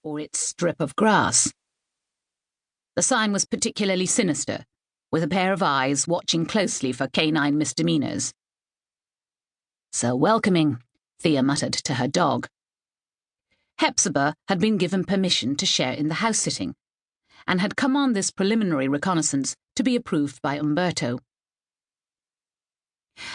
or its strip of grass. The sign was particularly sinister, with a pair of eyes watching closely for canine misdemeanors. "So welcoming," Thea muttered to her dog. Hepzibah had been given permission to share in the house-sitting, and had come on this preliminary reconnaissance to be approved by Umberto.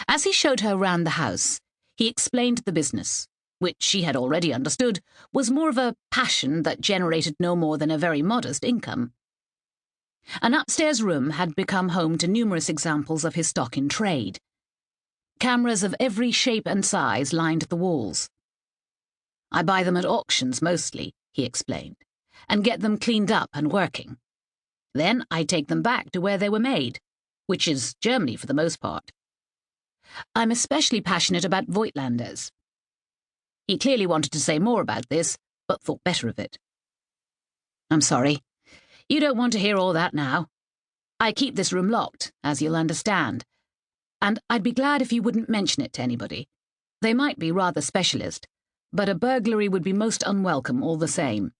As he showed her round the house, he explained the business, which she had already understood was more of a passion that generated no more than a very modest income. An upstairs room had become home to numerous examples of his stock in trade. Cameras of every shape and size lined the walls. "I buy them at auctions mostly," he explained, "and get them cleaned up and working. Then I take them back to where they were made, which is Germany for the most part. I'm especially passionate about Voigtlanders." He clearly wanted to say more about this, but thought better of it. "I'm sorry. You don't want to hear all that now. I keep this room locked, as you'll understand, and I'd be glad if you wouldn't mention it to anybody. They might be rather specialist, but a burglary would be most unwelcome all the same."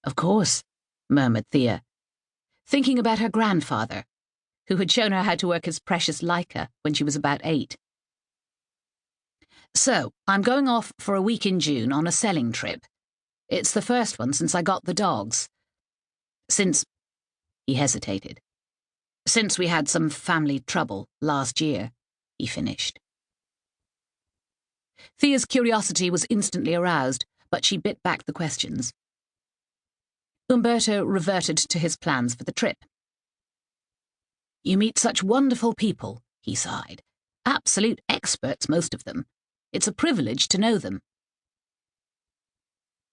"Of course," murmured Thea, thinking about her grandfather, who had shown her how to work his precious Leica when she was about 8. "So, I'm going off for a week in June on a selling trip. It's the first one since I got the dogs. He hesitated. "Since we had some family trouble last year," he finished. Thea's curiosity was instantly aroused, but she bit back the questions. Umberto reverted to his plans for the trip. "You meet such wonderful people," he sighed. "Absolute experts, most of them. It's a privilege to know them."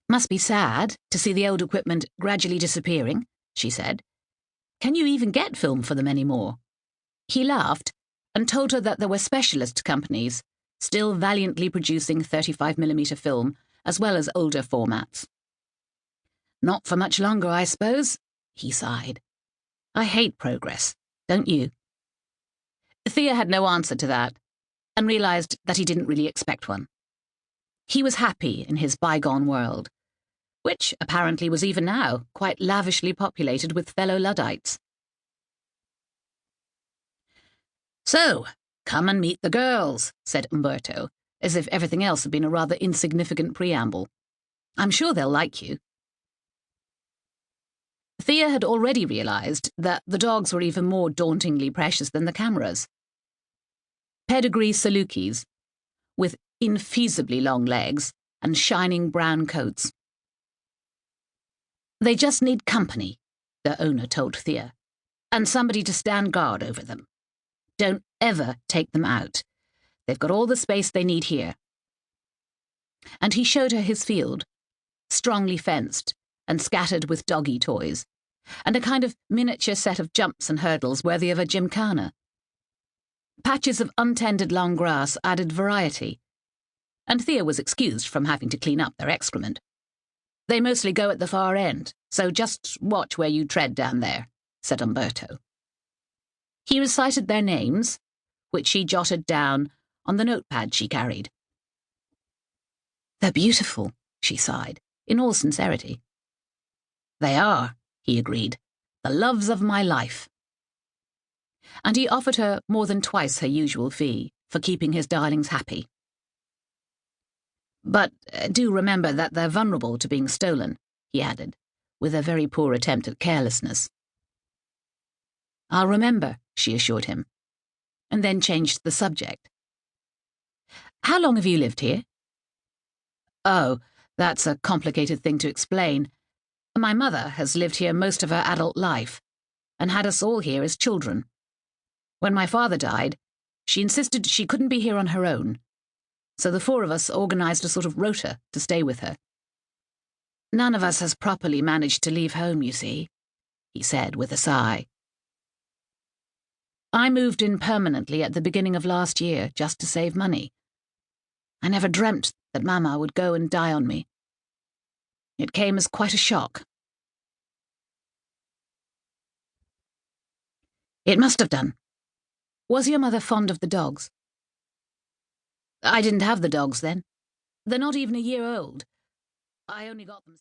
"Must be sad to see the old equipment gradually disappearing," she said. "Can you even get film for them anymore?" He laughed and told her that there were specialist companies still valiantly producing 35mm film as well as older formats. "Not for much longer, I suppose," he sighed. "I hate progress, don't you?" Thea had no answer to that, and realised that he didn't really expect one. He was happy in his bygone world, which apparently was even now quite lavishly populated with fellow Luddites. "So, come and meet the girls," said Umberto, as if everything else had been a rather insignificant preamble. "I'm sure they'll like you." Thea had already realised that the dogs were even more dauntingly precious than the cameras. Pedigree Salukis, with infeasibly long legs and shining brown coats. "They just need company," the owner told Thea, "and somebody to stand guard over them. Don't ever take them out. They've got all the space they need here." And he showed her his field, strongly fenced and scattered with doggy toys, and a kind of miniature set of jumps and hurdles worthy of a gymkhana. Patches of untended long grass added variety, and Thea was excused from having to clean up their excrement. "They mostly go at the far end, so just watch where you tread down there," said Umberto. He recited their names, which she jotted down on the notepad she carried. "They're beautiful," she sighed, in all sincerity. "They are," he agreed, "the loves of my life." And he offered her more than twice her usual fee for keeping his darlings happy. "But do remember that they're vulnerable to being stolen," he added, with a very poor attempt at carelessness. "I'll remember," she assured him, and then changed the subject. "How long have you lived here?" "Oh, that's a complicated thing to explain. My mother has lived here most of her adult life, and had us all here as children. When my father died, she insisted she couldn't be here on her own, so the 4 of us organised a sort of rota to stay with her. None of us has properly managed to leave home, you see," he said with a sigh. "I moved in permanently at the beginning of last year just to save money. I never dreamt that Mama would go and die on me. It came as quite a shock." "It must have done. Was your mother fond of the dogs?" "I didn't have the dogs then. They're not even a year old. I only got them